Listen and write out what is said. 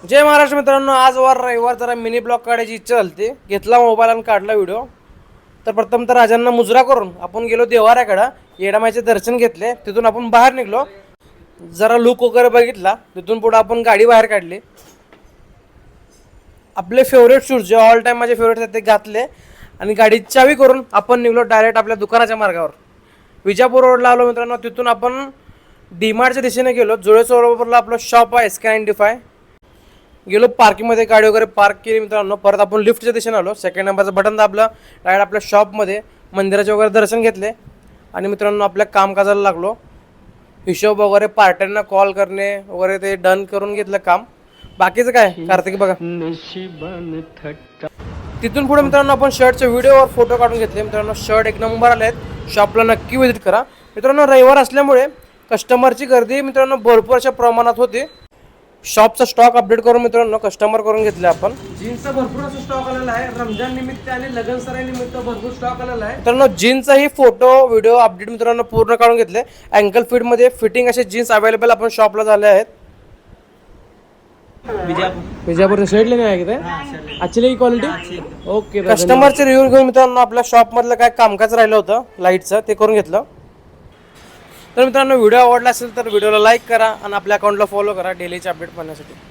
जय महाराष्ट्र मित्रांनो, आज रविवार जरा मिनी ब्लॉग काढायची इच्छा झाली. घेतला मोबाईल आणि काढला व्हिडिओ. तर प्रथम तर राजांना मुजरा करून आपण गेलो देवाऱ्याकडं, येडामाईचे दर्शन घेतले. तिथून आपण बाहेर निघलो, जरा लुक वगैरे बघितला. तिथून पुढे आपण गाडी बाहेर काढली. आपले फेवरेट शूज जे ऑल टाइम माझे फेवरेट आहेत ते घातले आणि गाडीची चावी करून आपण निघलो डायरेक्ट आपल्या दुकानाच्या मार्गावर. विजापूर रोडला आलो मित्रांनो. तिथून आपण डीमार्टच्या दिशेने गेलो. जुळे सरोवरला आपलं शॉप आहे SK95. गेलो पार्किंगमध्ये, गाडी वगैरे पार्क केली मित्रांनो. परत आपण लिफ्टच्या दिशेने आलो. सेकंड नंबरचं बटन दाबलं, डायरेक्ट आपल्या शॉपमध्ये मंदिराचे वगैरे दर्शन घेतले आणि मित्रांनो आपल्या कामकाजाला लागलो. हिशोब वगैरे पार्ट्यांना कॉल करणे वगैरे ते डन करून घेतलं काम. बाकीचं काय कार्तिक बघा. तिथून पुढे मित्रांनो आपण शर्टचे व्हिडिओ फोटो काढून घेतले. मित्रांनो शर्ट एक नंबर आले आहेत. शॉपला नक्की व्हिजिट करा मित्रांनो. रविवार असल्यामुळे कस्टमरची गर्दी मित्रांनो भरपूर अशा प्रमाणात होती. शॉपचा स्टॉक अपडेट करून मित्रांनो कस्टमर करून घेतले आपण. जीन्सचा भरपूर असा स्टॉक आलेला आहे. रमजान निमित्त आणि लगन सराई निमित्त भरपूर स्टॉक आलेला आहे मित्रांनो. जीन्सचाही फोटो व्हिडिओ अपडेट मित्रांनो पूर्ण काढून घेतले. अँकल फिट मध्ये फिटिंग असे जीन्स अवेलेबल आपण शॉपला झाले आहेत. विजापूरच्या शेडले नाही आहे की ऍक्च्युली क्वालिटी ओके. कस्टमरचे रिव्ह्यू घेऊन मित्रांनो आपल्या शॉप मधलं काय कामकाज राहिलं होतं लाईटचं ते करून घेतलं. तर मित्रांनो व्हिडिओ आवडला असेल तर व्हिडिओला लाईक करा आणि आपल्या अकाउंटला फॉलो करा डेलीचे अपडेट पाहण्यासाठी.